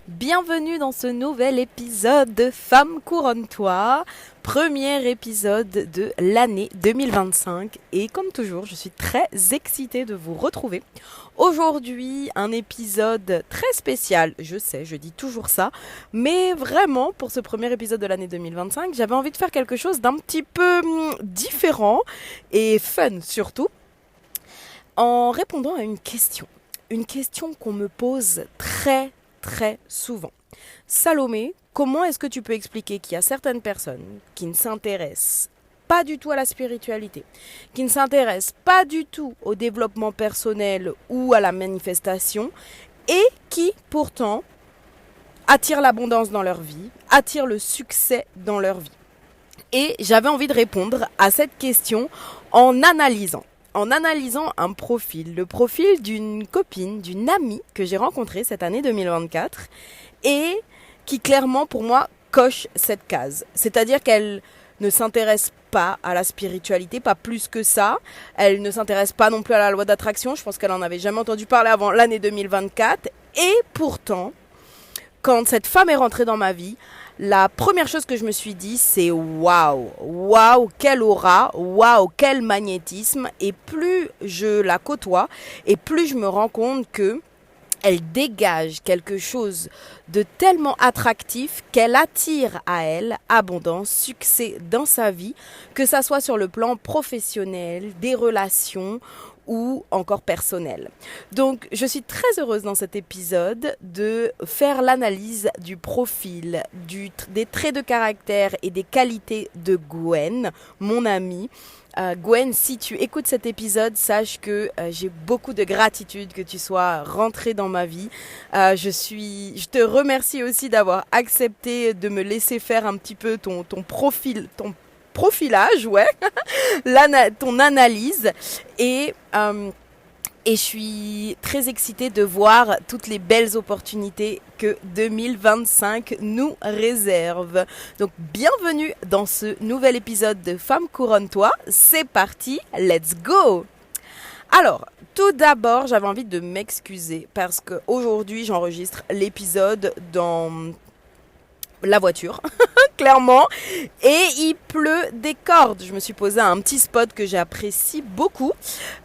Bienvenue dans ce nouvel épisode de Femme couronne-toi, premier épisode de l'année 2025 et comme toujours je suis très excitée de vous retrouver. Aujourd'hui un épisode très spécial, je sais je dis toujours ça, mais vraiment pour ce premier épisode de l'année 2025 j'avais envie de faire quelque chose d'un petit peu différent et fun surtout en répondant à une question qu'on me pose très souvent. Salomé, comment est-ce que tu peux expliquer qu'il y a certaines personnes qui ne s'intéressent pas du tout à la spiritualité, qui ne s'intéressent pas du tout au développement personnel ou à la manifestation, et qui pourtant attirent l'abondance dans leur vie, attirent le succès dans leur vie? Et j'avais envie de répondre à cette question en analysant un profil, le profil d'une copine, d'une amie que j'ai rencontrée cette année 2024 et qui clairement pour moi coche cette case. C'est-à-dire qu'elle ne s'intéresse pas à la spiritualité, pas plus que ça. Elle ne s'intéresse pas non plus à la loi d'attraction. Je pense qu'elle en avait jamais entendu parler avant l'année 2024. Et pourtant, quand cette femme est rentrée dans ma vie, la première chose que je me suis dit, c'est waouh, quelle aura, waouh, quel magnétisme. Et plus je la côtoie, et plus je me rends compte que elle dégage quelque chose de tellement attractif qu'elle attire à elle abondance, succès dans sa vie, que ça soit sur le plan professionnel, des relations ou encore personnel. Donc je suis très heureuse dans cet épisode de faire l'analyse du profil, des traits de caractère et des qualités de Gwen, mon amie. Gwen, si tu écoutes cet épisode, sache que j'ai beaucoup de gratitude que tu sois rentrée dans ma vie. Je te remercie aussi d'avoir accepté de me laisser faire un petit peu ton profilage, ouais, ton analyse. Et, euh, et je suis très excitée de voir toutes les belles opportunités que 2025 nous réserve. Donc bienvenue dans ce nouvel épisode de Femme couronne-toi. C'est parti, let's go! Alors, tout d'abord, j'avais envie de m'excuser parce qu'aujourd'hui, j'enregistre l'épisode dans la voiture, clairement, et il pleut des cordes. Je me suis posée à un petit spot que j'apprécie beaucoup,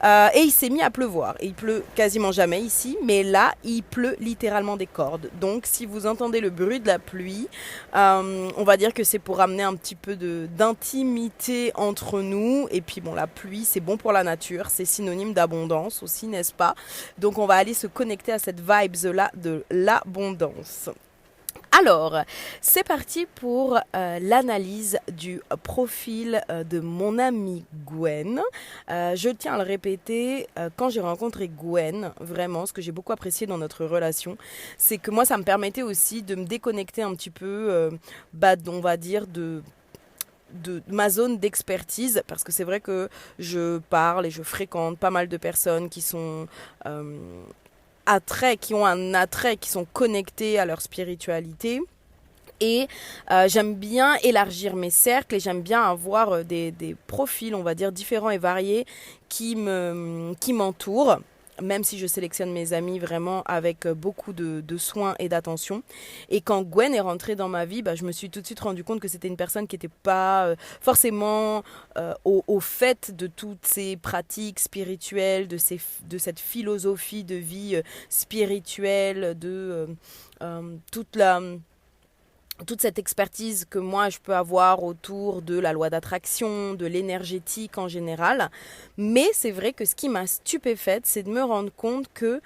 et il s'est mis à pleuvoir. Et il pleut quasiment jamais ici, mais là, il pleut littéralement des cordes. Donc, si vous entendez le bruit de la pluie, on va dire que c'est pour amener un petit peu d'intimité entre nous. Et puis, bon, la pluie, c'est bon pour la nature, c'est synonyme d'abondance aussi, n'est-ce pas? Donc, on va aller se connecter à cette vibes-là de l'abondance. Alors, c'est parti pour l'analyse du profil de mon amie Gwen. Je tiens à le répéter, quand j'ai rencontré Gwen, vraiment, ce que j'ai beaucoup apprécié dans notre relation, c'est que moi, ça me permettait aussi de me déconnecter un petit peu, on va dire, de ma zone d'expertise, parce que c'est vrai que je parle et je fréquente pas mal de personnes qui sont qui ont un attrait, qui sont connectés à leur spiritualité. Et j'aime bien élargir mes cercles et j'aime bien avoir des profils, on va dire, différents et variés qui m'entourent, même si je sélectionne mes amis vraiment avec beaucoup de soins et d'attention. Et quand Gwen est rentrée dans ma vie, je me suis tout de suite rendu compte que c'était une personne qui n'était pas forcément au fait de toutes ces pratiques spirituelles, de cette philosophie de vie spirituelle, de toute cette expertise que moi je peux avoir autour de la loi d'attraction, de l'énergétique en général. Mais c'est vrai que ce qui m'a stupéfaite, c'est de me rendre compte que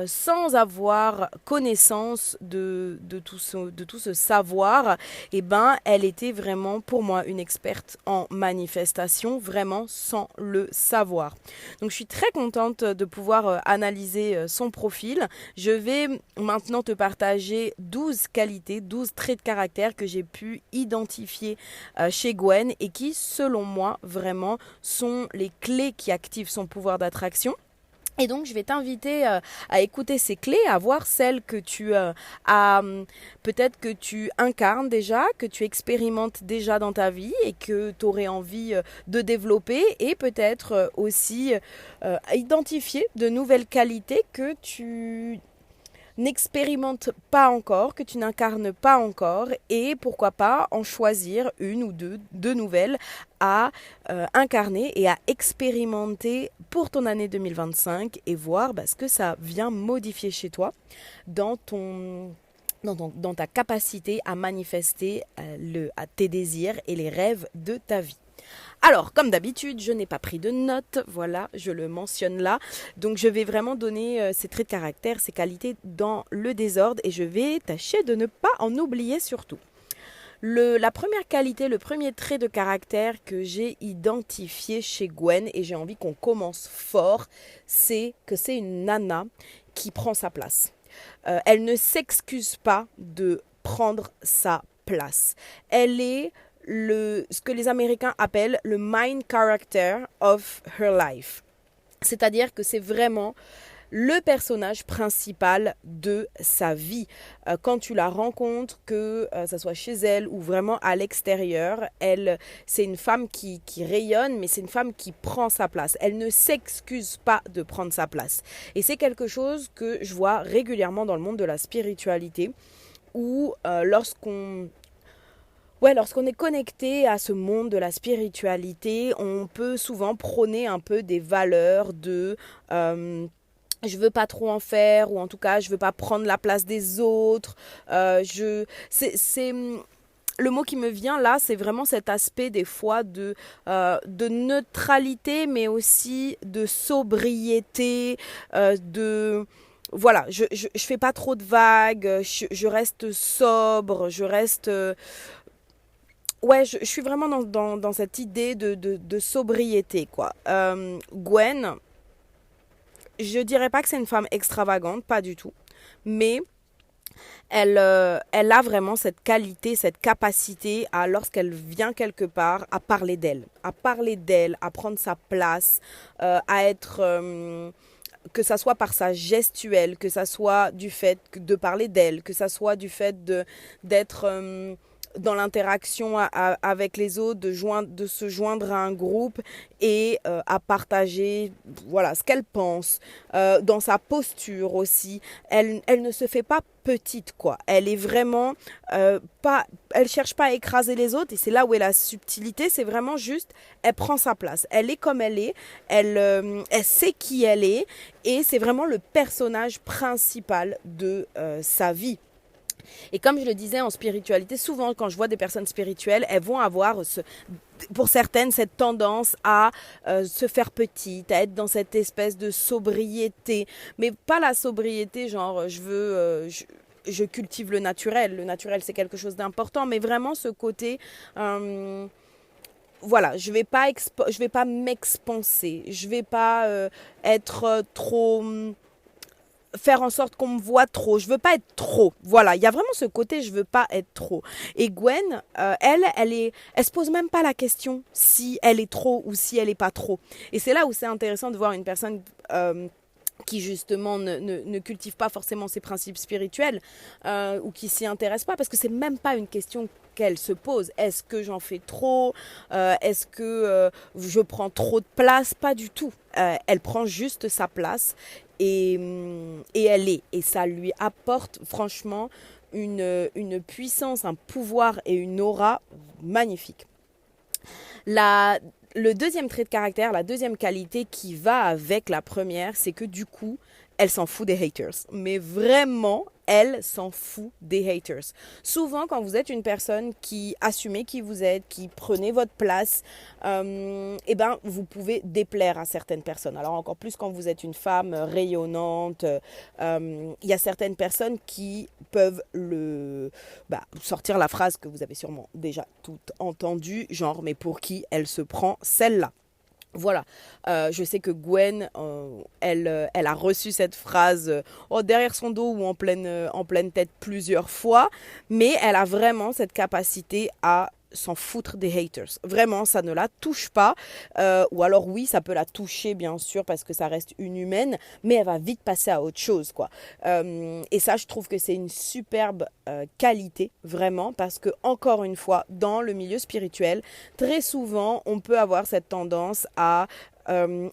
sans avoir connaissance de tout ce savoir, elle était vraiment pour moi une experte en manifestation, vraiment sans le savoir. Donc je suis très contente de pouvoir analyser son profil. Je vais maintenant te partager 12 qualités, 12 traits de caractère que j'ai pu identifier chez Gwen et qui, selon moi, vraiment sont les clés qui activent son pouvoir d'attraction. Et donc, je vais t'inviter à écouter ces clés, à voir celles que tu as, peut-être que tu incarnes déjà, que tu expérimentes déjà dans ta vie et que tu aurais envie de développer et peut-être aussi identifier de nouvelles qualités que tu n'expérimentes pas encore, que tu n'incarnes pas encore, et pourquoi pas en choisir une ou deux nouvelles à incarner et à expérimenter pour ton année 2025 et voir ce que ça vient modifier chez toi dans dans ta capacité à manifester à tes désirs et les rêves de ta vie. Alors, comme d'habitude, je n'ai pas pris de notes, voilà, je le mentionne là. Donc, je vais vraiment donner ces traits de caractère, ces qualités dans le désordre et je vais tâcher de ne pas en oublier surtout. La première qualité, le premier trait de caractère que j'ai identifié chez Gwen, et j'ai envie qu'on commence fort, c'est que c'est une nana qui prend sa place. Elle ne s'excuse pas de prendre sa place. Elle est ce que les Américains appellent le main character of her life. C'est-à-dire que c'est vraiment le personnage principal de sa vie. Quand tu la rencontres, que ça soit chez elle ou vraiment à l'extérieur, c'est une femme qui rayonne, mais c'est une femme qui prend sa place. Elle ne s'excuse pas de prendre sa place. Et c'est quelque chose que je vois régulièrement dans le monde de la spiritualité, où lorsqu'on est connecté à ce monde de la spiritualité, on peut souvent prôner un peu des valeurs de je veux pas trop en faire, ou en tout cas je veux pas prendre la place des autres. Le mot qui me vient là, c'est vraiment cet aspect des fois de neutralité, mais aussi de sobriété, voilà, je fais pas trop de vagues, je reste sobre, je reste ouais, je suis vraiment dans cette idée de sobriété, quoi. Gwen, je dirais pas que c'est une femme extravagante, pas du tout. Mais elle a vraiment cette qualité, cette capacité à, lorsqu'elle vient quelque part, à parler d'elle. À parler d'elle, à prendre sa place, à être... que ça soit par sa gestuelle, que ça soit du fait de parler d'elle, que ça soit du fait d'être dans l'interaction avec les autres, de se joindre à un groupe et à partager voilà, ce qu'elle pense, dans sa posture aussi. Elle ne se fait pas petite, quoi. Elle est vraiment elle cherche pas à écraser les autres, et c'est là où est la subtilité. C'est vraiment juste, elle prend sa place, elle est comme elle est, elle sait qui elle est, et c'est vraiment le personnage principal de sa vie. Et comme je le disais, en spiritualité, souvent quand je vois des personnes spirituelles, elles vont avoir, pour certaines, cette tendance à se faire petite, à être dans cette espèce de sobriété. Mais pas la sobriété, genre je cultive le naturel. Le naturel, c'est quelque chose d'important, mais vraiment ce côté... voilà, je vais pas m'expanser, je vais pas être trop... faire en sorte qu'on me voit trop. Je veux pas être trop. Voilà, il y a vraiment ce côté je veux pas être trop. Et Gwen, elle se pose même pas la question si elle est trop ou si elle est pas trop. Et c'est là où c'est intéressant de voir une personne qui justement ne cultive pas forcément ses principes spirituels, ou qui s'y intéresse pas, parce que c'est même pas une question qu'elle se pose. Est-ce que j'en fais trop? Est-ce que je prends trop de place? Pas du tout. Elle prend juste sa place, et elle est. Et ça lui apporte franchement une puissance, un pouvoir et une aura magnifique. Le deuxième trait de caractère, la deuxième qualité qui va avec la première, c'est que du coup, elle s'en fout des haters. Mais vraiment, elle s'en fout des haters. Souvent, quand vous êtes une personne qui assumez qui vous êtes, qui prenez votre place, eh ben, vous pouvez déplaire à certaines personnes. Alors encore plus quand vous êtes une femme rayonnante, il y a certaines personnes qui peuvent sortir la phrase que vous avez sûrement déjà toute entendue, genre « mais pour qui elle se prend celle-là ?» Voilà, je sais que Gwen, elle a reçu cette phrase derrière son dos ou en pleine tête plusieurs fois, mais elle a vraiment cette capacité à s'en foutre des haters. Vraiment, ça ne la touche pas. Ou alors oui, ça peut la toucher bien sûr parce que ça reste une humaine, mais elle va vite passer à autre chose, quoi. Et ça, je trouve que c'est une superbe qualité, vraiment, parce que encore une fois, dans le milieu spirituel, très souvent, on peut avoir cette tendance à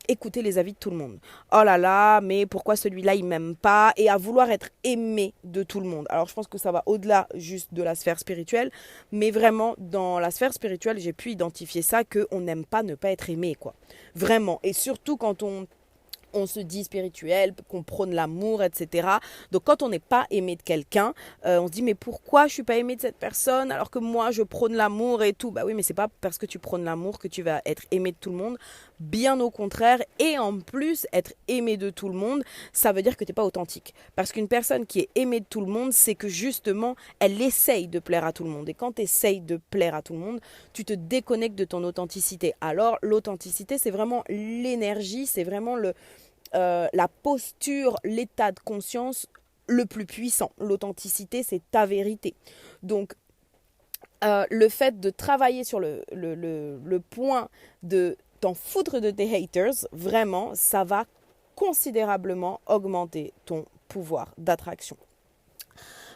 écouter les avis de tout le monde. Oh là là, mais pourquoi celui-là il m'aime pas? Et à vouloir être aimé de tout le monde. Alors je pense que ça va au-delà juste de la sphère spirituelle, mais vraiment dans la sphère spirituelle, j'ai pu identifier ça, qu'on n'aime pas ne pas être aimé, quoi. Vraiment. Et surtout quand on se dit spirituel, qu'on prône l'amour, etc. Donc quand on n'est pas aimé de quelqu'un, on se dit mais pourquoi je suis pas aimé de cette personne alors que moi je prône l'amour et tout. Bah oui, mais c'est pas parce que tu prônes l'amour que tu vas être aimé de tout le monde. Bien au contraire, et en plus être aimé de tout le monde, ça veut dire que t'es pas authentique. Parce qu'une personne qui est aimée de tout le monde, c'est que justement elle essaye de plaire à tout le monde. Et quand tu essayes de plaire à tout le monde, tu te déconnectes de ton authenticité. Alors l'authenticité, c'est vraiment l'énergie, c'est vraiment la posture, l'état de conscience le plus puissant. L'authenticité, c'est ta vérité. Donc, le fait de travailler sur le point de t'en foutre de tes haters, vraiment, ça va considérablement augmenter ton pouvoir d'attraction.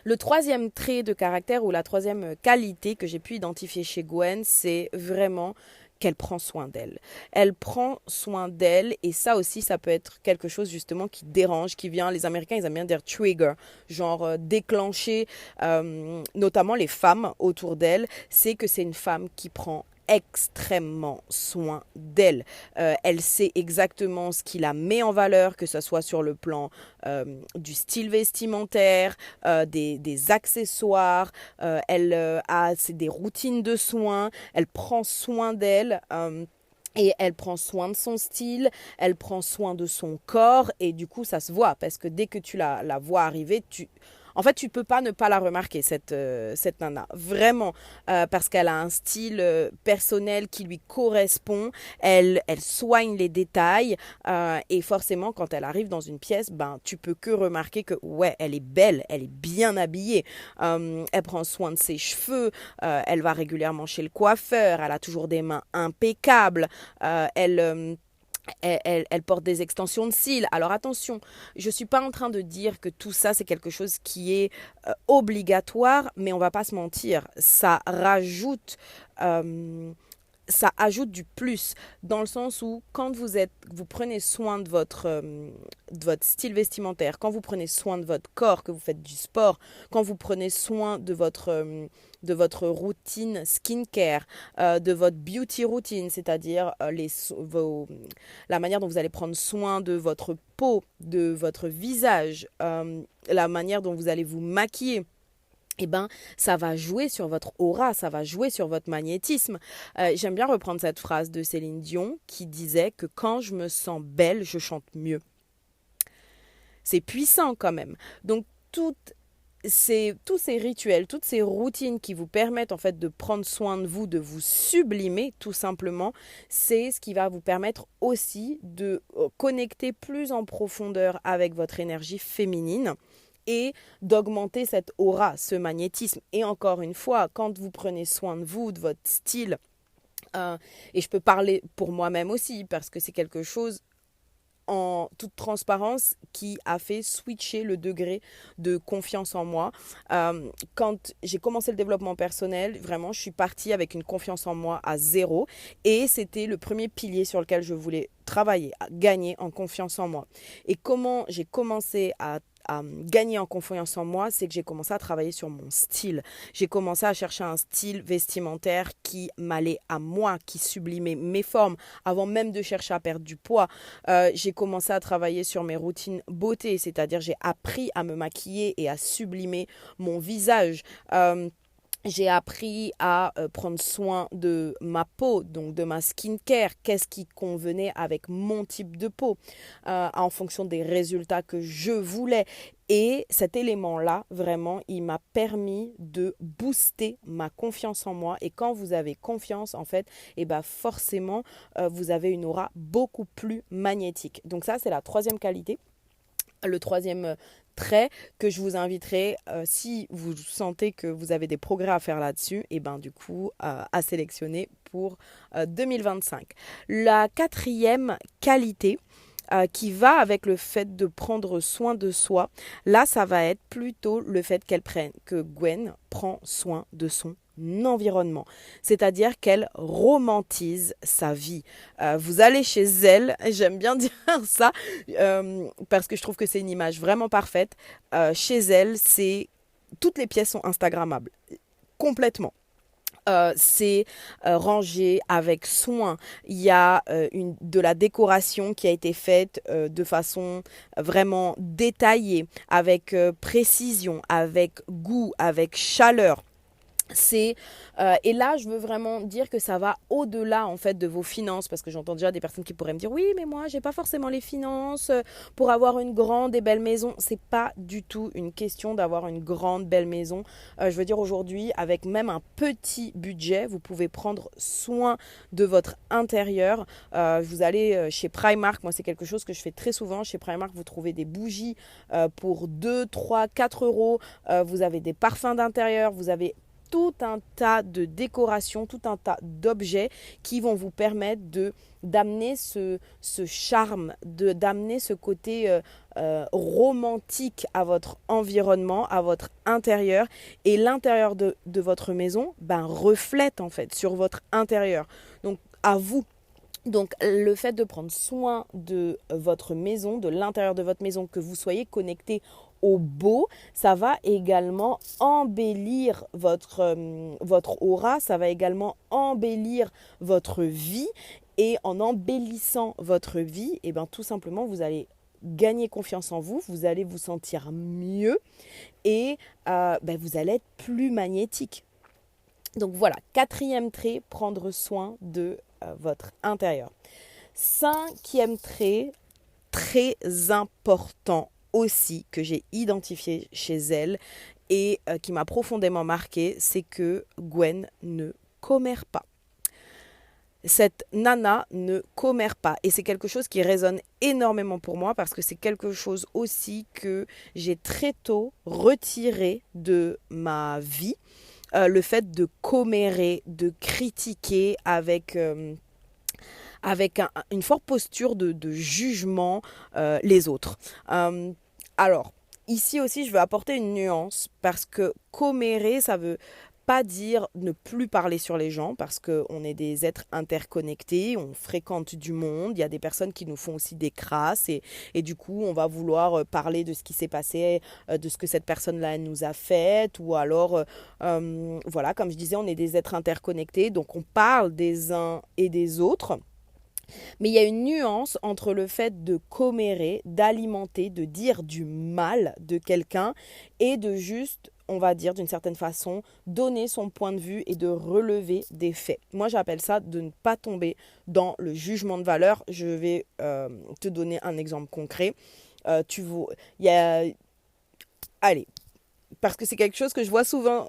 Le troisième trait de caractère ou la troisième qualité que j'ai pu identifier chez Gwen, c'est vraiment qu'elle prend soin d'elle. Elle prend soin d'elle et ça aussi, ça peut être quelque chose justement qui dérange, qui vient, les Américains, ils aiment bien dire trigger, genre déclencher notamment les femmes autour d'elle, c'est que c'est une femme qui prend extrêmement soin d'elle. Elle sait exactement ce qui la met en valeur, que ce soit sur le plan du style vestimentaire, des accessoires, elle a des routines de soins, elle prend soin d'elle. Et elle prend soin de son style, elle prend soin de son corps et du coup ça se voit parce que dès que tu la vois arriver, en fait, tu peux pas ne pas la remarquer, cette nana. Vraiment. Parce qu'elle a un style personnel qui lui correspond. Elle soigne les détails. Et forcément, quand elle arrive dans une pièce, ben, tu peux que remarquer que, ouais, elle est belle, elle est bien habillée. Elle prend soin de ses cheveux. Elle va régulièrement chez le coiffeur. Elle a toujours des mains impeccables. Elle porte des extensions de cils. Alors attention, je ne suis pas en train de dire que tout ça, c'est quelque chose qui est obligatoire, mais on ne va pas se mentir. Ça ajoute du plus dans le sens où quand vous prenez soin de votre style vestimentaire, quand vous prenez soin de votre corps, que vous faites du sport, quand vous prenez soin de votre routine skincare, de votre beauty routine, c'est-à-dire la manière dont vous allez prendre soin de votre peau, de votre visage, la manière dont vous allez vous maquiller. Eh ben, ça va jouer sur votre aura, ça va jouer sur votre magnétisme. J'aime bien reprendre cette phrase de Céline Dion qui disait que quand je me sens belle, je chante mieux. C'est puissant quand même. Donc, tous ces rituels, toutes ces routines qui vous permettent en fait de prendre soin de vous, de vous sublimer tout simplement, c'est ce qui va vous permettre aussi de connecter plus en profondeur avec votre énergie féminine et d'augmenter cette aura, ce magnétisme. Et encore une fois, quand vous prenez soin de vous, de votre style, et je peux parler pour moi-même aussi, parce que c'est quelque chose en toute transparence qui a fait switcher le degré de confiance en moi. Quand j'ai commencé le développement personnel, vraiment, je suis partie avec une confiance en moi à zéro et c'était le premier pilier sur lequel je voulais travailler, à gagner en confiance en moi. Et comment j'ai commencé à gagner en confiance en moi, c'est que j'ai commencé à travailler sur mon style. J'ai commencé à chercher un style vestimentaire qui m'allait à moi, qui sublimait mes formes, avant même de chercher à perdre du poids. J'ai commencé à travailler sur mes routines beauté, c'est-à-dire j'ai appris à me maquiller et à sublimer mon visage. J'ai appris à prendre soin de ma peau, donc de ma skincare, qu'est-ce qui convenait avec mon type de peau, en fonction des résultats que je voulais. Et cet élément-là, vraiment, il m'a permis de booster ma confiance en moi. Et quand vous avez confiance, en fait, et ben forcément, vous avez une aura beaucoup plus magnétique. Donc ça, c'est la troisième qualité. Le troisième trait que je vous inviterai, si vous sentez que vous avez des progrès à faire là-dessus, et ben du coup à sélectionner pour 2025. La quatrième qualité qui va avec le fait de prendre soin de soi, là ça va être plutôt le fait que Gwen prend soin de son environnement, c'est-à-dire qu'elle romantise sa vie. Vous allez chez elle, j'aime bien dire ça, parce que je trouve que c'est une image vraiment parfaite. Chez elle, toutes les pièces sont instagrammables, complètement. C'est rangé avec soin. Il y a de la décoration qui a été faite de façon vraiment détaillée, avec précision, avec goût, avec chaleur. Et là je veux vraiment dire que ça va au-delà en fait de vos finances, parce que j'entends déjà des personnes qui pourraient me dire oui mais moi j'ai pas forcément les finances pour avoir une grande et belle maison. C'est pas du tout une question d'avoir une grande belle maison. Je veux dire, aujourd'hui, avec même un petit budget, vous pouvez prendre soin de votre intérieur. Vous allez chez Primark, moi c'est quelque chose que je fais très souvent. Chez Primark, vous trouvez des bougies pour 2, 3, 4 euros. Vous avez des parfums d'intérieur, vous avez tout un tas de décorations, tout un tas d'objets qui vont vous permettre d'amener ce charme, d'amener ce côté romantique à votre environnement, à votre intérieur. Et l'intérieur de votre maison reflète en fait sur votre intérieur. Donc à vous. Donc le fait de prendre soin de votre maison, de l'intérieur de votre maison, que vous soyez connecté au beau, ça va également embellir votre aura, ça va également embellir votre vie. Et en embellissant votre vie, tout simplement, vous allez gagner confiance en vous, vous allez vous sentir mieux et vous allez être plus magnétique. Donc voilà, 4e trait, prendre soin de votre intérieur. 5e trait, très important aussi, que j'ai identifié chez elle et qui m'a profondément marqué, c'est que Gwen ne commère pas. Cette nana ne commère pas, et c'est quelque chose qui résonne énormément pour moi, parce que c'est quelque chose aussi que j'ai très tôt retiré de ma vie. Le fait de commérer, de critiquer avec une forte posture de jugement les autres. Alors, ici aussi, je veux apporter une nuance, parce que commérer, ça veut pas dire ne plus parler sur les gens, parce qu'on est des êtres interconnectés, on fréquente du monde, il y a des personnes qui nous font aussi des crasses, et du coup on va vouloir parler de ce qui s'est passé, de ce que cette personne-là nous a fait, ou alors, voilà, comme je disais, on est des êtres interconnectés, donc on parle des uns et des autres. Mais il y a une nuance entre le fait de commérer, d'alimenter, de dire du mal de quelqu'un, et de juste, on va dire d'une certaine façon, donner son point de vue et de relever des faits. Moi, j'appelle ça de ne pas tomber dans le jugement de valeur. Je vais te donner un exemple concret. Allez, parce que c'est quelque chose que je vois souvent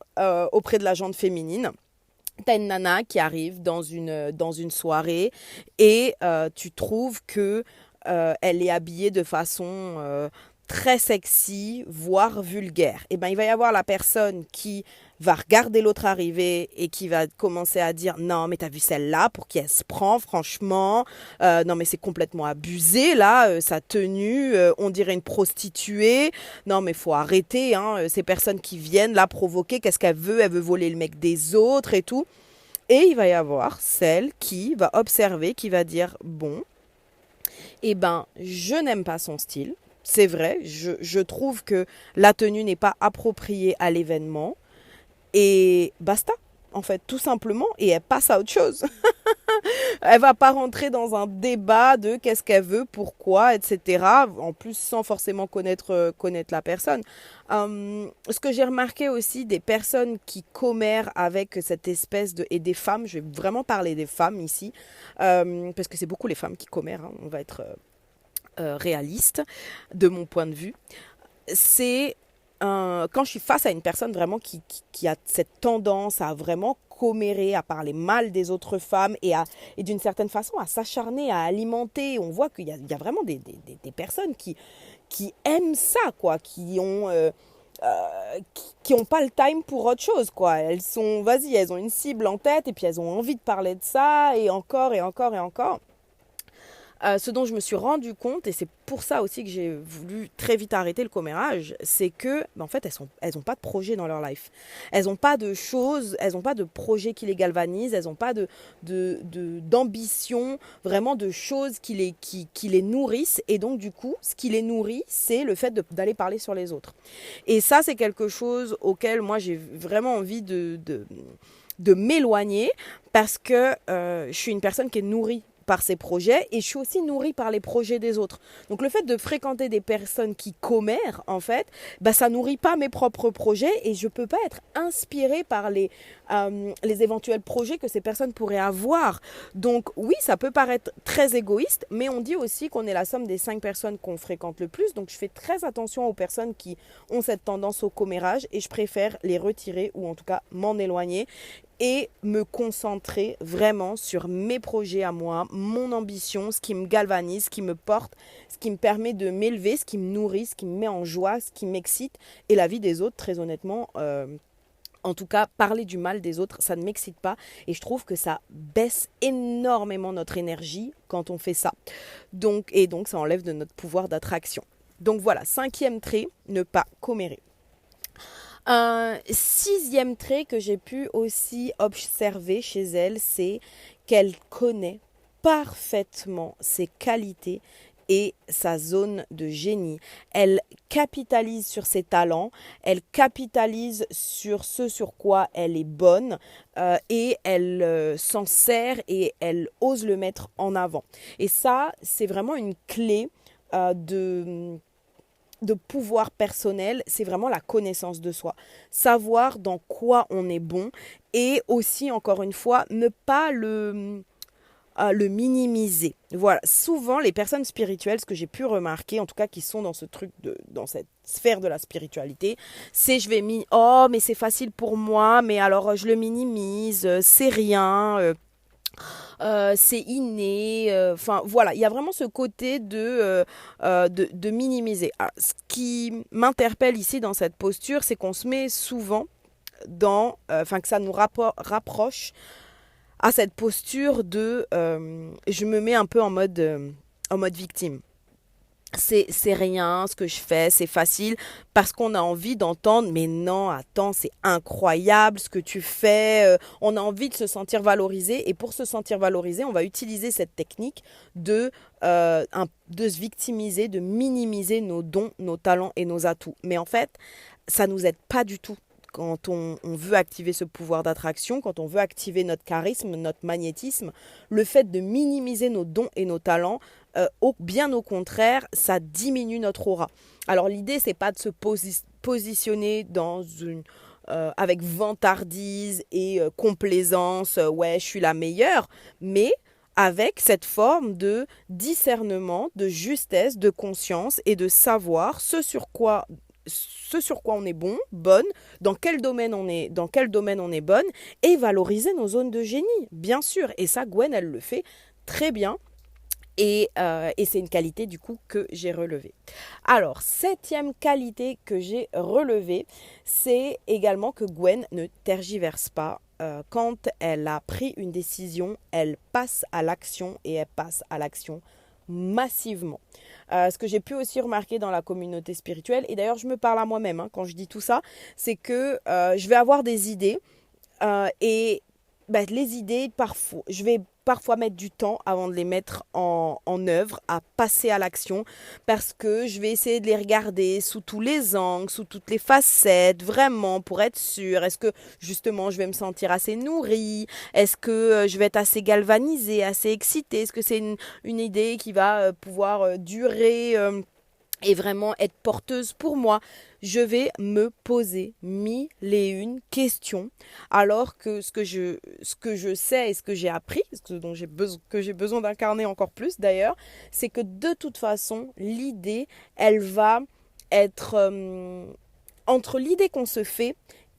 auprès de la gente féminine. T'as une nana qui arrive dans une soirée et tu trouves que elle est habillée de façon très sexy, voire vulgaire. Et il va y avoir la personne qui va regarder l'autre arriver et qui va commencer à dire non mais t'as vu celle-là, pour qui elle se prend franchement, non mais c'est complètement abusé là, sa tenue, on dirait une prostituée, non mais faut arrêter, hein, ces personnes qui viennent là provoquer, qu'est-ce qu'elle veut, elle veut voler le mec des autres et tout. Et il va y avoir celle qui va observer, qui va dire bon, je n'aime pas son style, c'est vrai, je trouve que la tenue n'est pas appropriée à l'événement. Et basta, en fait, tout simplement, et elle passe à autre chose. Elle va pas rentrer dans un débat de qu'est-ce qu'elle veut, pourquoi, etc. En plus, sans forcément connaître la personne. Ce que j'ai remarqué aussi des personnes qui commèrent avec cette espèce de... Et des femmes, je vais vraiment parler des femmes ici, parce que c'est beaucoup les femmes qui commèrent, hein, on va être réaliste de mon point de vue. C'est... quand je suis face à une personne vraiment qui a cette tendance à vraiment commérer, à parler mal des autres femmes et d'une certaine façon à s'acharner, à alimenter, on voit qu'il y a vraiment des personnes qui aiment ça, quoi, qui ont pas le time pour autre chose, quoi. Elles ont une cible en tête et puis elles ont envie de parler de ça et encore et encore et encore. Ce dont je me suis rendu compte, et c'est pour ça aussi que j'ai voulu très vite arrêter le commérage, c'est que, en fait, elles ont pas de projet dans leur life. Elles n'ont pas de choses, elles n'ont pas de projet qui les galvanisent, elles n'ont pas d'ambition, vraiment de choses qui les nourrissent. Et donc, du coup, ce qui les nourrit, c'est le fait d'aller parler sur les autres. Et ça, c'est quelque chose auquel moi, j'ai vraiment envie de m'éloigner parce que je suis une personne qui est nourrie par ses projets et je suis aussi nourrie par les projets des autres. Donc le fait de fréquenter des personnes qui commèrent, en fait, bah, ça nourrit pas mes propres projets et je peux pas être inspirée par les éventuels projets que ces personnes pourraient avoir. Donc oui, ça peut paraître très égoïste, mais on dit aussi qu'on est la somme des 5 personnes qu'on fréquente le plus. Donc je fais très attention aux personnes qui ont cette tendance au commérage et je préfère les retirer ou en tout cas m'en éloigner et me concentrer vraiment sur mes projets à moi, mon ambition, ce qui me galvanise, ce qui me porte, ce qui me permet de m'élever, ce qui me nourrit, ce qui me met en joie, ce qui m'excite. Et la vie des autres, très honnêtement, en tout cas, parler du mal des autres, ça ne m'excite pas. Et je trouve que ça baisse énormément notre énergie quand on fait ça. Donc ça enlève de notre pouvoir d'attraction. Donc voilà, 5e trait, ne pas commérer. Un 6e trait que j'ai pu aussi observer chez elle, c'est qu'elle connaît parfaitement ses qualités et sa zone de génie. Elle capitalise sur ses talents, elle capitalise sur ce sur quoi elle est bonne et elle s'en sert et elle ose le mettre en avant. Et ça, c'est vraiment une clé de pouvoir personnel, c'est vraiment la connaissance de soi. Savoir dans quoi on est bon et aussi, encore une fois, ne pas le minimiser. Voilà, souvent les personnes spirituelles, ce que j'ai pu remarquer, en tout cas qui sont dans ce truc, dans cette sphère de la spiritualité, c'est oh mais c'est facile pour moi, mais alors je le minimise, c'est rien. C'est inné. Enfin, voilà, il y a vraiment ce côté de minimiser. Alors, ce qui m'interpelle ici dans cette posture, c'est qu'on se met souvent que ça nous rapproche à cette posture je me mets un peu en mode victime. C'est rien ce que je fais, c'est facile parce qu'on a envie d'entendre mais non, attends, c'est incroyable ce que tu fais, on a envie de se sentir valorisé et pour se sentir valorisé, on va utiliser cette technique de se victimiser, de minimiser nos dons, nos talents et nos atouts. Mais en fait, ça nous aide pas du tout. Quand on veut activer ce pouvoir d'attraction, quand on veut activer notre charisme, notre magnétisme, le fait de minimiser nos dons et nos talents, bien au contraire, ça diminue notre aura. Alors l'idée, c'est pas de se positionner avec vantardise et complaisance, ouais, je suis la meilleure, mais avec cette forme de discernement, de justesse, de conscience et de savoir ce sur quoi on est bon, bonne, dans quel domaine on est bonne, et valoriser nos zones de génie, bien sûr. Et ça, Gwen, elle le fait très bien. Et c'est une qualité du coup que j'ai relevée. Alors, 7e qualité que j'ai relevée, c'est également que Gwen ne tergiverse pas. Quand elle a pris une décision, elle passe à l'action et elle passe à l'action massivement. Ce que j'ai pu aussi remarquer dans la communauté spirituelle, et d'ailleurs je me parle à moi-même quand je dis tout ça, c'est que je vais avoir des idées et les idées, parfois, je vais parfois mettre du temps avant de les mettre en œuvre, à passer à l'action, parce que je vais essayer de les regarder sous tous les angles, sous toutes les facettes, vraiment, pour être sûre. Est-ce que, justement, je vais me sentir assez nourrie? Est-ce que je vais être assez galvanisée, assez excitée? Est-ce que c'est une idée qui va pouvoir durer et vraiment être porteuse pour moi? Je vais me poser mille et une questions, alors que ce que je sais et ce que j'ai appris, que j'ai besoin d'incarner encore plus d'ailleurs, c'est que de toute façon, l'idée, elle va être entre l'idée qu'on se fait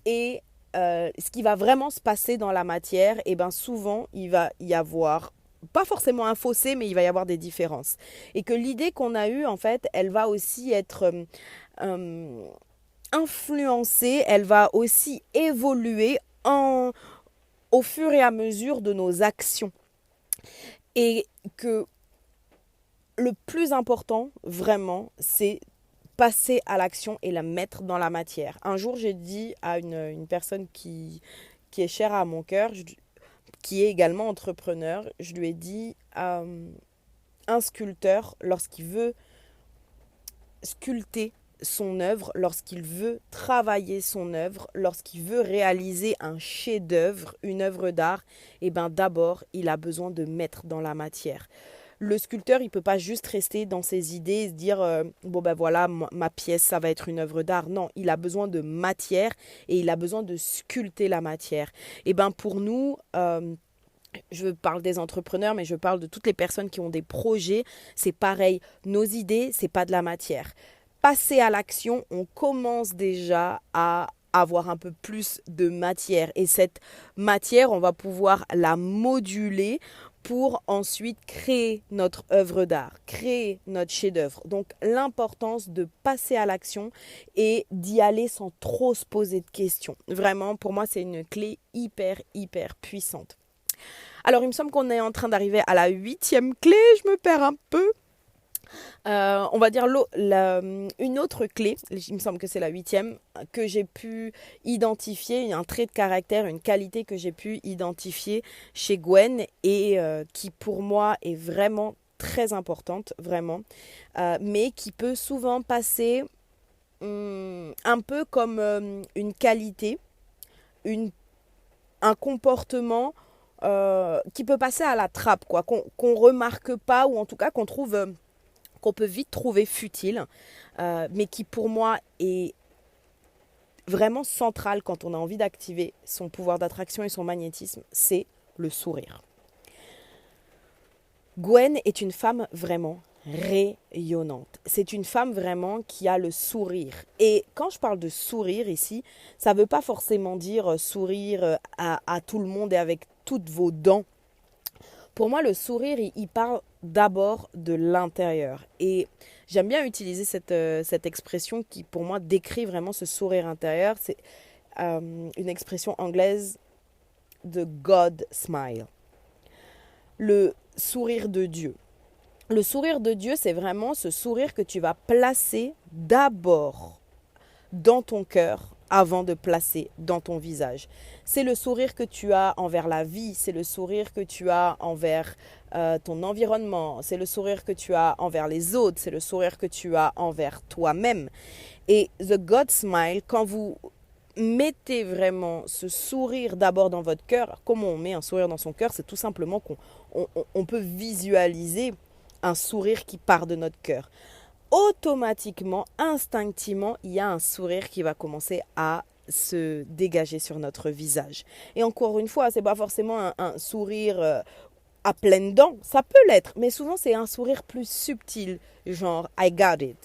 et ce qui va vraiment se passer dans la matière, et ben souvent, il va y avoir pas forcément un fossé, mais il va y avoir des différences. Et que l'idée qu'on a eue, en fait, elle va aussi être influencée, elle va aussi évoluer au fur et à mesure de nos actions. Et que le plus important, vraiment, c'est passer à l'action et la mettre dans la matière. Un jour, j'ai dit à une personne qui est chère à mon cœur, qui est également entrepreneur, je lui ai dit, un sculpteur, lorsqu'il veut sculpter son œuvre, lorsqu'il veut travailler son œuvre, lorsqu'il veut réaliser un chef-d'œuvre, une œuvre d'art, eh ben d'abord, il a besoin de mettre dans la matière. Le sculpteur, il ne peut pas juste rester dans ses idées et se dire bon ben voilà, ma pièce, ça va être une œuvre d'art. Non, il a besoin de matière et il a besoin de sculpter la matière. Et ben pour nous, je parle des entrepreneurs, mais je parle de toutes les personnes qui ont des projets. C'est pareil, nos idées, c'est pas de la matière. Passer à l'action, on commence déjà à avoir un peu plus de matière. Et cette matière, on va pouvoir la moduler pour ensuite créer notre œuvre d'art, créer notre chef-d'œuvre. Donc l'importance de passer à l'action et d'y aller sans trop se poser de questions. Vraiment, pour moi, c'est une clé hyper, hyper puissante. Alors, il me semble qu'on est en train d'arriver à la 8e clé. Je me perds un peu. On va dire une autre clé, il me semble que c'est la 8e, que j'ai pu identifier, un trait de caractère, une qualité que j'ai pu identifier chez Gwen et qui pour moi est vraiment très importante, vraiment, mais qui peut souvent passer un peu comme une qualité, un comportement qui peut passer à la trappe, quoi, qu'on remarque pas ou en tout cas qu'on peut vite trouver futile, mais qui pour moi est vraiment central quand on a envie d'activer son pouvoir d'attraction et son magnétisme, c'est le sourire. Gwen est une femme vraiment rayonnante. C'est une femme vraiment qui a le sourire. Et quand je parle de sourire ici, ça ne veut pas forcément dire sourire à tout le monde et avec toutes vos dents. Pour moi, le sourire, il parle d'abord de l'intérieur. Et j'aime bien utiliser cette expression qui, pour moi, décrit vraiment ce sourire intérieur. C'est une expression anglaise de God smile. Le sourire de Dieu. Le sourire de Dieu, c'est vraiment ce sourire que tu vas placer d'abord dans ton cœur avant de placer dans ton visage. C'est le sourire que tu as envers la vie, c'est le sourire que tu as envers ton environnement, c'est le sourire que tu as envers les autres, c'est le sourire que tu as envers toi-même. Et The God Smile, quand vous mettez vraiment ce sourire d'abord dans votre cœur, comment on met un sourire dans son cœur, c'est tout simplement qu'on peut visualiser un sourire qui part de notre cœur. Automatiquement, instinctivement, il y a un sourire qui va commencer à se dégager sur notre visage. Et encore une fois, c'est pas forcément un sourire à pleines dents, ça peut l'être, mais souvent c'est un sourire plus subtil, genre I got it,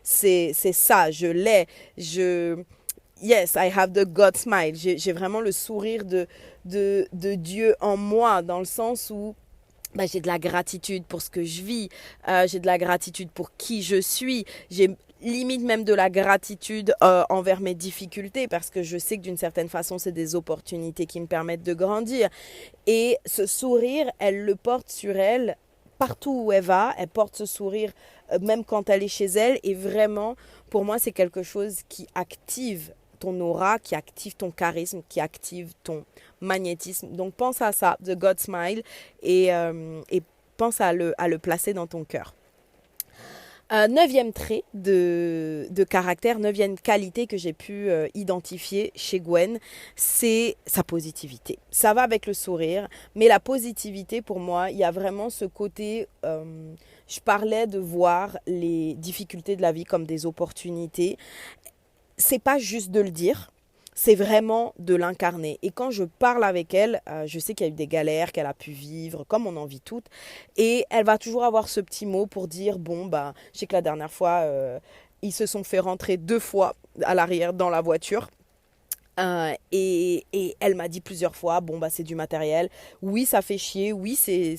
c'est ça, je l'ai, yes, I have the God smile, j'ai vraiment le sourire de Dieu en moi, dans le sens où j'ai de la gratitude pour ce que je vis, j'ai de la gratitude pour qui je suis, j'ai limite même de la gratitude envers mes difficultés parce que je sais que d'une certaine façon c'est des opportunités qui me permettent de grandir. Et ce sourire, elle le porte sur elle partout où elle va, elle porte ce sourire même quand elle est chez elle et vraiment pour moi c'est quelque chose qui active ton aura, qui active ton charisme, qui active ton magnétisme. Donc pense à ça, The God Smile, et pense à le placer dans ton cœur. 9e trait de caractère, 9e qualité que j'ai pu identifier chez Gwen, c'est sa positivité. Ça va avec le sourire, mais la positivité pour moi, il y a vraiment ce côté, je parlais de voir les difficultés de la vie comme des opportunités. C'est pas juste de le dire, c'est vraiment de l'incarner. Et quand je parle avec elle, je sais qu'il y a eu des galères qu'elle a pu vivre, comme on en vit toutes. Et elle va toujours avoir ce petit mot pour dire, je sais que la dernière fois, ils se sont fait rentrer 2 fois à l'arrière dans la voiture. Et elle m'a dit plusieurs fois, c'est du matériel. Oui, ça fait chier. Oui, c'est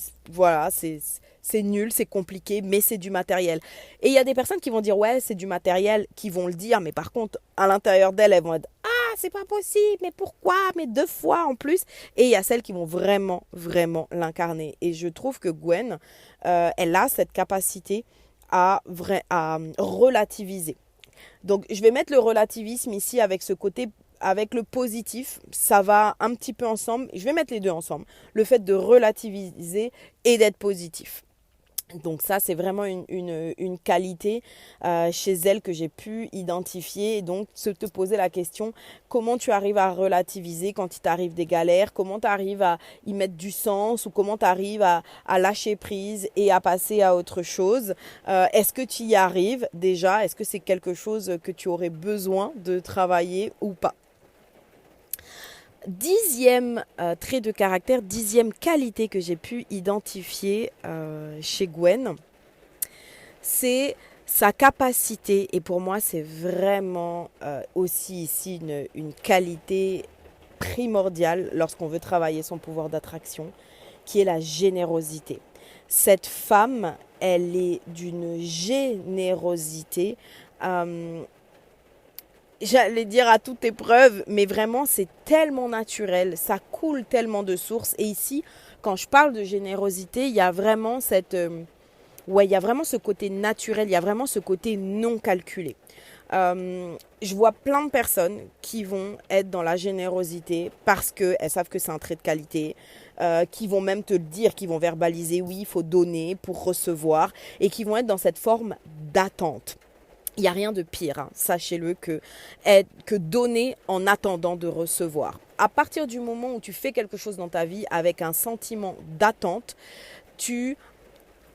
nul, c'est compliqué, mais c'est du matériel. Et il y a des personnes qui vont dire, ouais, c'est du matériel, qui vont le dire. Mais par contre, à l'intérieur d'elles, elles vont être, ah, c'est pas possible, mais pourquoi, mais 2 fois en plus. Et il y a celles qui vont vraiment, vraiment l'incarner. Et je trouve que Gwen, elle a cette capacité à relativiser. Donc, je vais mettre le relativisme ici avec ce côté, avec le positif. Ça va un petit peu ensemble. Je vais mettre les deux ensemble. Le fait de relativiser et d'être positif. Donc ça, c'est vraiment une qualité chez elle que j'ai pu identifier. Et donc, se te poser la question, comment tu arrives à relativiser quand il t'arrive des galères, comment tu arrives à y mettre du sens ou comment tu arrives à lâcher prise et à passer à autre chose. Est-ce que tu y arrives déjà? Est-ce que c'est quelque chose que tu aurais besoin de travailler ou pas? 10e trait de caractère, 10e qualité que j'ai pu identifier chez Gwen, c'est sa capacité, et pour moi c'est vraiment aussi ici une qualité primordiale lorsqu'on veut travailler son pouvoir d'attraction, qui est la générosité. Cette femme, elle est d'une générosité j'allais dire à toute épreuve, mais vraiment c'est tellement naturel, ça coule tellement de sources. Et ici, quand je parle de générosité, il y a vraiment il y a vraiment ce côté naturel, il y a vraiment ce côté non calculé. Je vois plein de personnes qui vont être dans la générosité parce qu'elles savent que c'est un trait de qualité, qui vont même te le dire, qui vont verbaliser, oui, il faut donner pour recevoir, et qui vont être dans cette forme d'attente. Il n'y a rien de pire, hein, sachez-le, que donner en attendant de recevoir. À partir du moment où tu fais quelque chose dans ta vie avec un sentiment d'attente, tu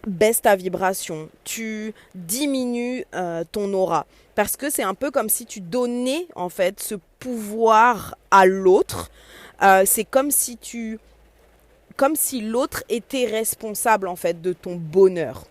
baisses ta vibration, tu diminues ton aura. Parce que c'est un peu comme si tu donnais en fait ce pouvoir à l'autre. C'est comme si l'autre était responsable en fait de ton bonheur.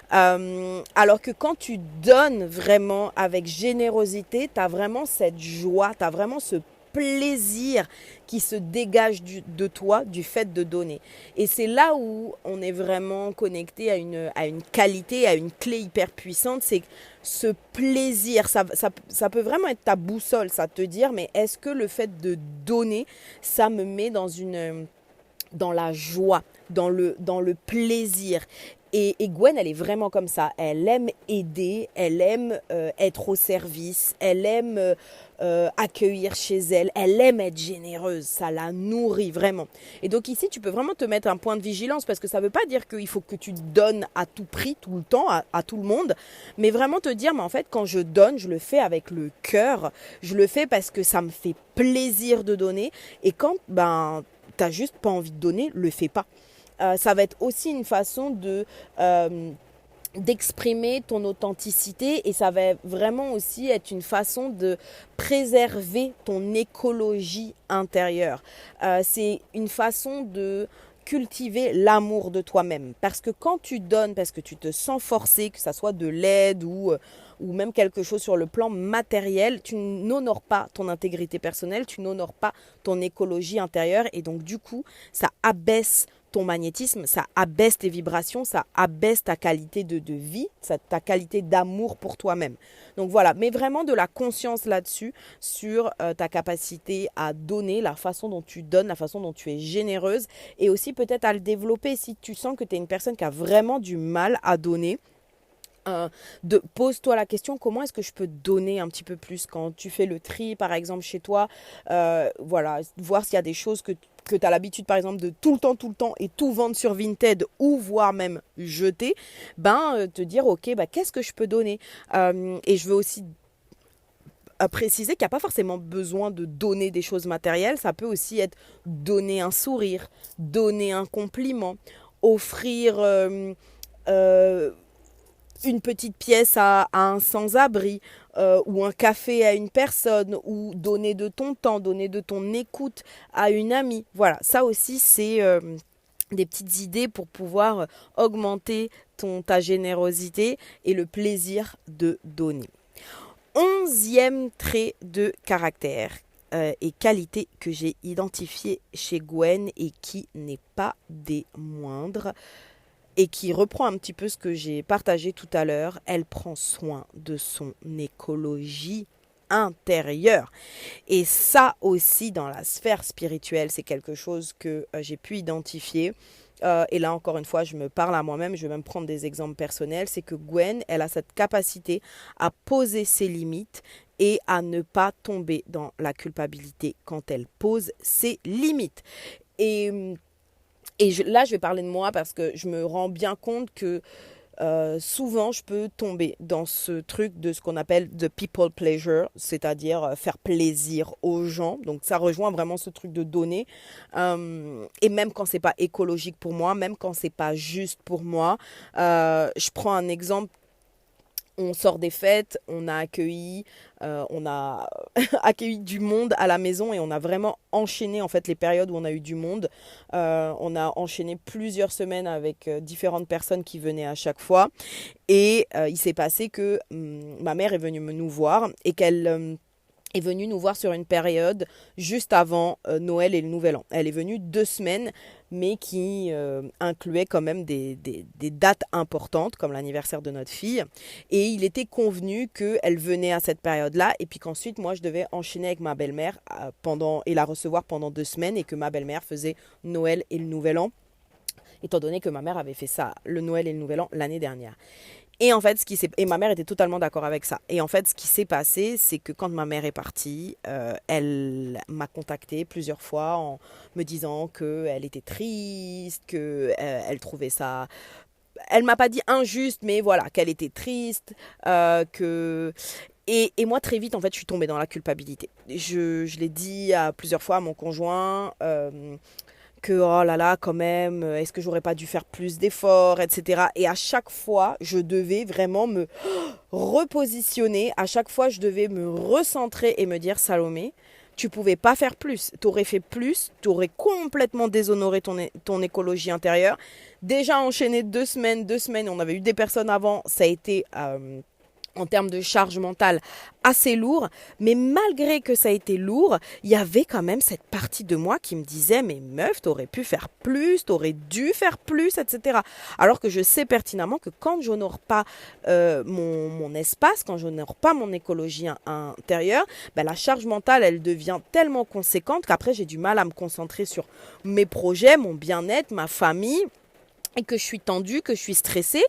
Alors que quand tu donnes vraiment avec générosité, tu as vraiment cette joie, tu as vraiment ce plaisir qui se dégage de toi du fait de donner. Et c'est là où on est vraiment connecté à une qualité, à une clé hyper puissante, c'est ce plaisir, ça peut vraiment être ta boussole, ça te dire, mais est-ce que le fait de donner, ça me met dans la joie, dans le plaisir. Et Gwen, elle est vraiment comme ça. Elle aime aider, elle aime être au service, elle aime accueillir chez elle, elle aime être généreuse, ça la nourrit vraiment. Et donc ici, tu peux vraiment te mettre un point de vigilance parce que ça ne veut pas dire qu'il faut que tu donnes à tout prix, tout le temps, à tout le monde, mais vraiment te dire, mais en fait, quand je donne, je le fais avec le cœur, je le fais parce que ça me fait plaisir de donner. Et quand, t'as juste pas envie de donner, le fais pas. Ça va être aussi une façon d'exprimer ton authenticité et ça va vraiment aussi être une façon de préserver ton écologie intérieure. C'est une façon de cultiver l'amour de toi-même. Parce que quand tu donnes, parce que tu te sens forcé, que ça soit de l'aide ou même quelque chose sur le plan matériel, tu n'honores pas ton intégrité personnelle, tu n'honores pas ton écologie intérieure et donc du coup, ça abaisse ton magnétisme, ça abaisse tes vibrations, ça abaisse ta qualité de vie, ta qualité d'amour pour toi-même. Donc voilà, mais vraiment de la conscience là-dessus, sur ta capacité à donner, la façon dont tu donnes, la façon dont tu es généreuse et aussi peut-être à le développer si tu sens que tu es une personne qui a vraiment du mal à donner. Pose-toi la question, comment est-ce que je peux donner un petit peu plus quand tu fais le tri par exemple chez toi, voilà, voir s'il y a des choses que tu as l'habitude par exemple de tout le temps et tout vendre sur Vinted ou voire même jeter, te dire ok, qu'est-ce que je peux donner, et je veux aussi préciser qu'il n'y a pas forcément besoin de donner des choses matérielles, ça peut aussi être donner un sourire, donner un compliment, offrir une petite pièce à un sans-abri ou un café à une personne ou donner de ton temps, donner de ton écoute à une amie. Voilà, ça aussi c'est des petites idées pour pouvoir augmenter ta générosité et le plaisir de donner. 11e trait de caractère et qualité que j'ai identifié chez Gwen et qui n'est pas des moindres, et qui reprend un petit peu ce que j'ai partagé tout à l'heure, elle prend soin de son écologie intérieur. Et ça aussi, dans la sphère spirituelle, c'est quelque chose que j'ai pu identifier. Et là, encore une fois, je me parle à moi-même, je vais même prendre des exemples personnels. C'est que Gwen, elle a cette capacité à poser ses limites et à ne pas tomber dans la culpabilité quand elle pose ses limites. Et, là, je vais parler de moi parce que je me rends bien compte que souvent je peux tomber dans ce truc de ce qu'on appelle the people pleasure, c'est-à-dire faire plaisir aux gens. Donc ça rejoint vraiment ce truc de donner. Et même quand c'est pas écologique pour moi, même quand c'est pas juste pour moi, je prends un exemple. On sort des fêtes, on a accueilli du monde à la maison et on a vraiment enchaîné en fait les périodes où on a eu du monde. On a enchaîné plusieurs semaines avec différentes personnes qui venaient à chaque fois. Et il s'est passé que ma mère est venue nous voir et qu'elle est venue nous voir sur une période juste avant Noël et le Nouvel An. Elle est venue 2 semaines, mais qui incluait quand même des dates importantes, comme l'anniversaire de notre fille. Et il était convenu qu'elle venait à cette période-là, et puis qu'ensuite, moi, je devais enchaîner avec ma belle-mère et la recevoir pendant 2 semaines, et que ma belle-mère faisait Noël et le Nouvel An, étant donné que ma mère avait fait ça, le Noël et le Nouvel An, l'année dernière. Et en fait, et ma mère était totalement d'accord avec ça. Et en fait, ce qui s'est passé, c'est que quand ma mère est partie, elle m'a contactée plusieurs fois en me disant qu'elle était triste, qu'elle trouvait ça. Elle m'a pas dit injuste, mais voilà, qu'elle était triste, que. Et moi, très vite, en fait, je suis tombée dans la culpabilité. Je l'ai dit plusieurs fois à mon conjoint. Que oh là là quand même, est-ce que j'aurais pas dû faire plus d'efforts, etc. Et à chaque fois, je devais vraiment me repositionner, à chaque fois, je devais me recentrer et me dire Salomé, tu pouvais pas faire plus, t'aurais fait plus, t'aurais complètement déshonoré ton écologie intérieure. Déjà enchaîné 2 semaines, on avait eu des personnes avant, ça a été en termes de charge mentale assez lourd, mais malgré que ça a été lourd, il y avait quand même cette partie de moi qui me disait mais meuf, t'aurais pu faire plus, t'aurais dû faire plus, etc. Alors que je sais pertinemment que quand j'honore pas mon espace, quand j'honore pas mon écologie intérieure, ben, la charge mentale elle devient tellement conséquente qu'après j'ai du mal à me concentrer sur mes projets, mon bien-être, ma famille, et que je suis tendue, que je suis stressée.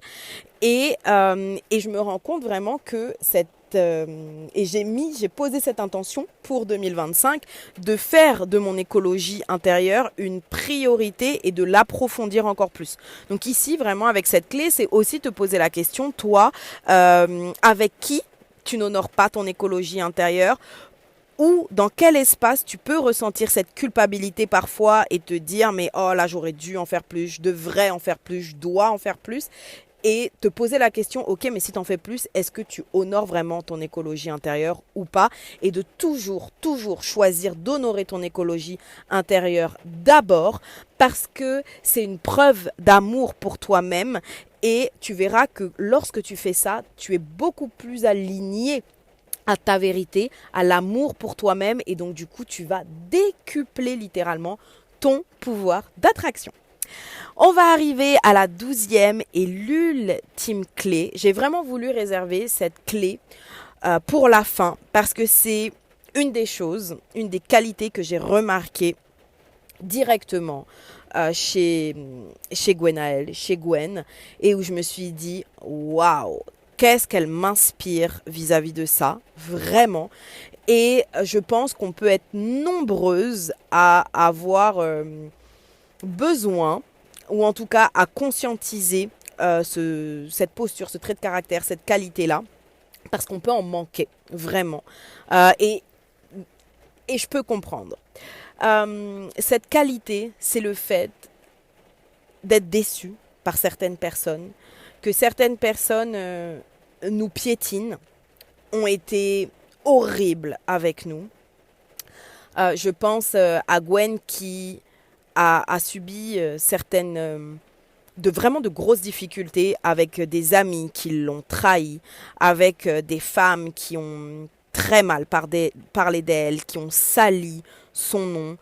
Et je me rends compte vraiment que j'ai posé cette intention pour 2025 de faire de mon écologie intérieure une priorité et de l'approfondir encore plus. Donc ici, vraiment, avec cette clé, c'est aussi te poser la question, toi, avec qui tu n'honores pas ton écologie intérieure, ou dans quel espace tu peux ressentir cette culpabilité parfois et te dire mais oh là j'aurais dû en faire plus, je devrais en faire plus, je dois en faire plus, et te poser la question ok mais si tu en fais plus, est-ce que tu honores vraiment ton écologie intérieure ou pas, et de toujours choisir d'honorer ton écologie intérieure d'abord parce que c'est une preuve d'amour pour toi-même, et tu verras que lorsque tu fais ça, tu es beaucoup plus aligné à ta vérité, à l'amour pour toi-même, et donc du coup tu vas décupler littéralement ton pouvoir d'attraction. On va arriver à la 12e et l'ultime clé. J'ai vraiment voulu réserver cette clé pour la fin parce que c'est une des choses, une des qualités que j'ai remarquées directement chez Gwenaëlle, chez Gwen, et où je me suis dit waouh, qu'est-ce qu'elle m'inspire vis-à-vis de ça, vraiment. Et je pense qu'on peut être nombreuses à avoir besoin, ou en tout cas à conscientiser cette posture, ce trait de caractère, cette qualité-là, parce qu'on peut en manquer, vraiment. Et je peux comprendre. Cette qualité, c'est le fait d'être déçu par certaines personnes, que certaines personnes nous piétinent, ont été horribles avec nous. Je pense à Gwen qui a subi certaines vraiment de grosses difficultés avec des amis qui l'ont trahi, avec des femmes qui ont très mal parlé d'elle, qui ont sali son nom,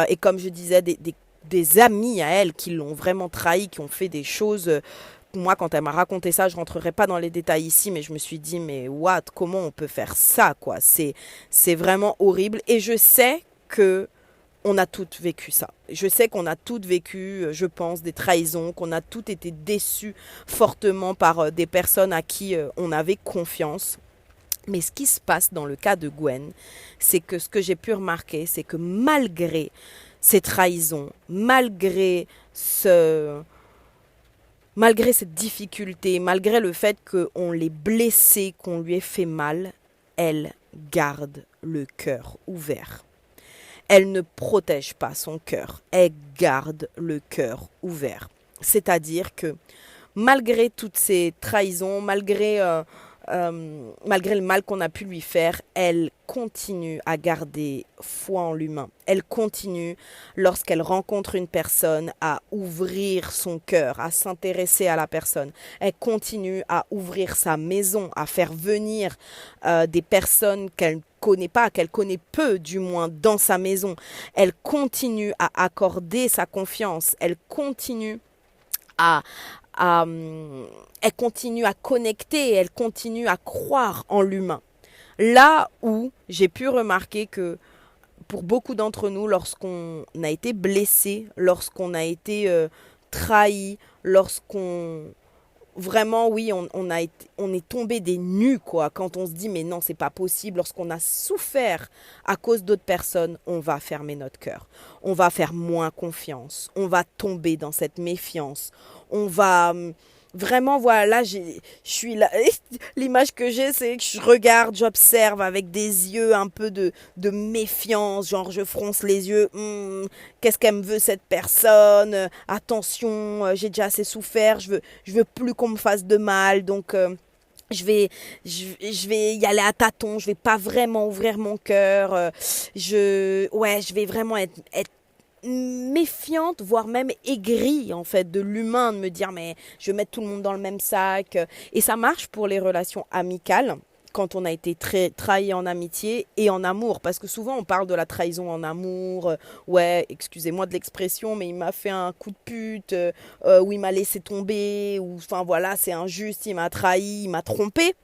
et comme je disais, des amis à elle qui l'ont vraiment trahi, qui ont fait des choses moi, quand elle m'a raconté ça, je rentrerai pas dans les détails ici, mais je me suis dit, mais what, comment on peut faire ça, quoi? C'est vraiment horrible. Et je sais que on a toutes vécu ça. Je sais qu'on a toutes vécu, je pense, des trahisons, qu'on a toutes été déçues fortement par des personnes à qui on avait confiance. Mais ce qui se passe dans le cas de Gwen, c'est que ce que j'ai pu remarquer, c'est que malgré ces trahisons, malgré cette difficulté, malgré le fait qu'on l'ait blessée, qu'on lui ait fait mal, elle garde le cœur ouvert. Elle ne protège pas son cœur, elle garde le cœur ouvert. C'est-à-dire que malgré toutes ces trahisons, malgré le mal qu'on a pu lui faire, elle continue à garder foi en l'humain. Elle continue, lorsqu'elle rencontre une personne, à ouvrir son cœur, à s'intéresser à la personne. Elle continue à ouvrir sa maison, à faire venir des personnes qu'elle connaît pas, qu'elle connaît peu du moins dans sa maison. Elle continue à accorder sa confiance. Elle continue à, à, elle continue à connecter, elle continue à croire en l'humain. Là où j'ai pu remarquer que pour beaucoup d'entre nous, lorsqu'on a été blessé, lorsqu'on a été trahi, lorsqu'on vraiment, oui, on est tombé des nues, quoi. Quand on se dit, mais non, c'est pas possible. Lorsqu'on a souffert à cause d'autres personnes, on va fermer notre cœur. On va faire moins confiance. On va tomber dans cette méfiance. On va vraiment, voilà, là, je suis là. L'image que j'ai, c'est que je regarde, j'observe avec des yeux un peu de méfiance. Genre, je fronce les yeux. Qu'est-ce qu'elle me veut, cette personne? Attention, j'ai déjà assez souffert. Je veux plus qu'on me fasse de mal. Donc, je vais y aller à tâtons. Je vais pas vraiment ouvrir mon cœur. Ouais, je vais vraiment être méfiante, voire même aigrie en fait de l'humain, de me dire mais je vais mettre tout le monde dans le même sac. Et ça marche pour les relations amicales quand on a été très trahi en amitié et en amour, parce que souvent on parle de la trahison en amour. Ouais, excusez-moi de l'expression, mais il m'a fait un coup de pute, ou il m'a laissé tomber, ou enfin voilà, c'est injuste, il m'a trahi, il m'a trompé.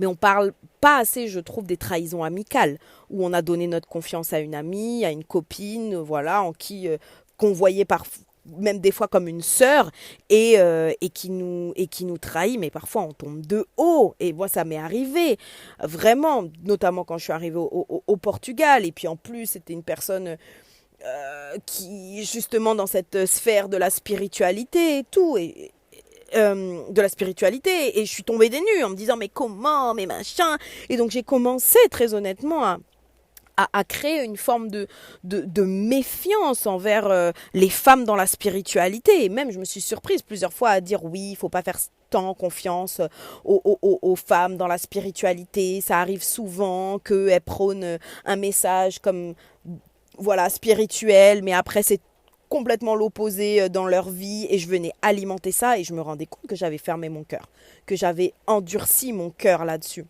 Mais on parle pas assez, je trouve, des trahisons amicales, où on a donné notre confiance à une amie, à une copine, voilà, en qui qu'on voyait même des fois comme une sœur, et qui nous trahit, mais parfois on tombe de haut. Et moi, ça m'est arrivé, vraiment, notamment quand je suis arrivée au Portugal. Et puis en plus, c'était une personne qui, justement, dans cette sphère de la spiritualité et tout, de la spiritualité, et je suis tombée des nues en me disant mais comment, mais machin. Et donc j'ai commencé très honnêtement à créer une forme de méfiance envers les femmes dans la spiritualité. Et même je me suis surprise plusieurs fois à dire oui, il faut pas faire tant confiance aux femmes dans la spiritualité. Ça arrive souvent qu'elles prônent un message comme voilà spirituel, mais après c'est complètement l'opposé dans leur vie, et je venais alimenter ça, et je me rendais compte que j'avais fermé mon cœur, que j'avais endurci mon cœur là-dessus.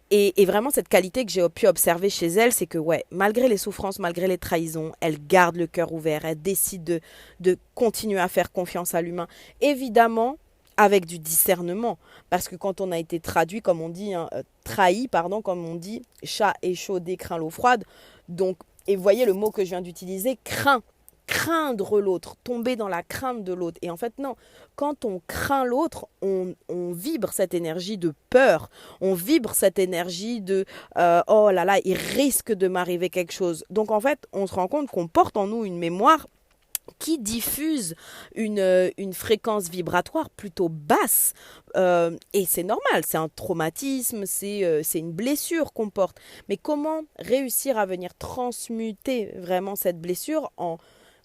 Et vraiment cette qualité que j'ai pu observer chez elle, c'est que ouais, malgré les souffrances, malgré les trahisons, elle garde le cœur ouvert, elle décide de continuer à faire confiance à l'humain. Évidemment, avec du discernement, parce que quand on a été traduit, comme on dit, hein, trahi, pardon, comme on dit, chat échaudé craint l'eau froide. Donc, et vous voyez le mot que je viens d'utiliser, craindre l'autre, tomber dans la crainte de l'autre. Et en fait, non, quand on craint l'autre, on vibre cette énergie de peur, on vibre cette énergie de oh là là, il risque de m'arriver quelque chose. Donc en fait, on se rend compte qu'on porte en nous une mémoire qui diffuse une fréquence vibratoire plutôt basse. Et c'est normal, c'est un traumatisme, c'est une blessure qu'on porte. Mais comment réussir à venir transmuter vraiment cette blessure en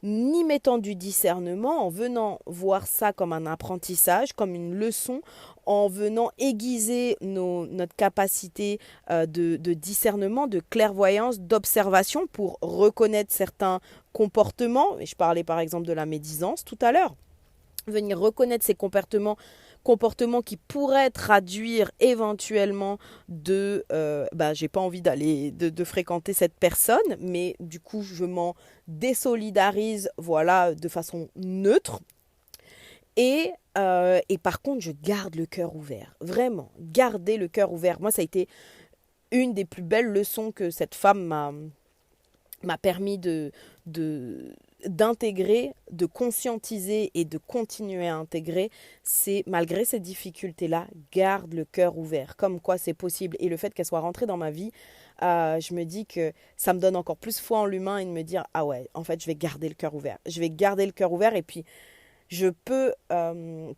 y mettant du discernement, en venant voir ça comme un apprentissage, comme une leçon, en venant aiguiser notre capacité de discernement, de clairvoyance, d'observation pour reconnaître certains comportements. Et je parlais par exemple de la médisance tout à l'heure. Venir reconnaître ces comportements qui pourraient traduire éventuellement j'ai pas envie de fréquenter cette personne, mais du coup je m'en désolidarise, voilà, de façon neutre. Et par contre, je garde le cœur ouvert. Vraiment, garder le cœur ouvert. Moi, ça a été une des plus belles leçons que cette femme m'a permis d'intégrer, de conscientiser et de continuer à intégrer, c'est malgré ces difficultés-là, garde le cœur ouvert, comme quoi c'est possible. Et le fait qu'elle soit rentrée dans ma vie, je me dis que ça me donne encore plus foi en l'humain et de me dire, ah ouais, en fait, je vais garder le cœur ouvert. Je vais garder le cœur ouvert et puis je peux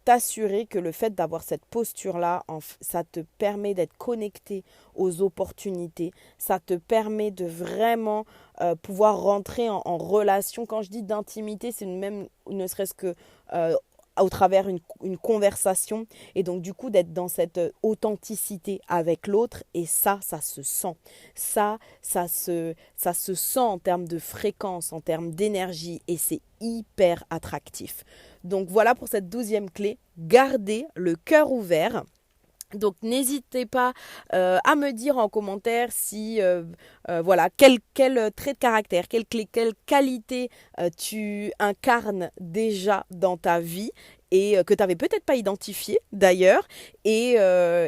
t'assurer que le fait d'avoir cette posture-là, ça te permet d'être connecté aux opportunités, ça te permet de vraiment pouvoir rentrer en relation. Quand je dis d'intimité, c'est même ne serait-ce que au travers une conversation et donc du coup d'être dans cette authenticité avec l'autre et ça se sent. Ça se sent en termes de fréquence, en termes d'énergie et c'est hyper attractif. Donc voilà pour cette 12e clé, garder le cœur ouvert. Donc n'hésitez pas à me dire en commentaire si voilà quel trait de caractère, quelle qualité tu incarnes déjà dans ta vie et que tu n'avais peut-être pas identifié d'ailleurs et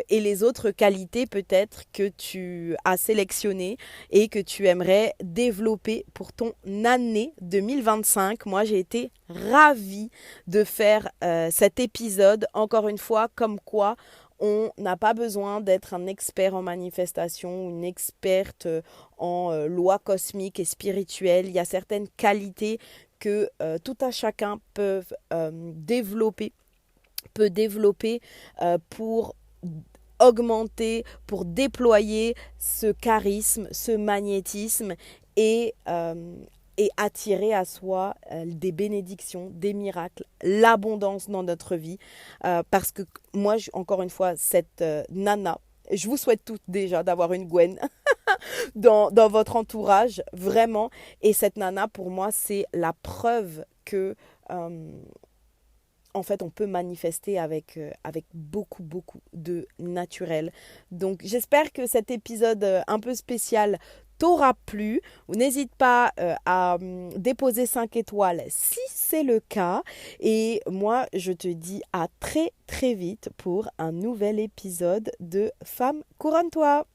les autres qualités peut-être que tu as sélectionnées et que tu aimerais développer pour ton année 2025. Moi j'ai été ravie de faire cet épisode encore une fois comme quoi on n'a pas besoin d'être un expert en manifestation, une experte en lois cosmiques et spirituelles. Il y a certaines qualités que tout un chacun peut développer pour augmenter, pour déployer ce charisme, ce magnétisme et, et attirer à soi des bénédictions, des miracles, l'abondance dans notre vie. Parce que moi, encore une fois, cette nana, je vous souhaite toutes déjà d'avoir une Gwen dans votre entourage, vraiment. Et cette nana, pour moi, c'est la preuve que en fait, on peut manifester avec beaucoup, beaucoup de naturel. Donc, j'espère que cet épisode un peu spécial t'aura plu. N'hésite pas à déposer 5 étoiles si c'est le cas. Et moi, je te dis à très, très vite pour un nouvel épisode de Femme, couronne-toi!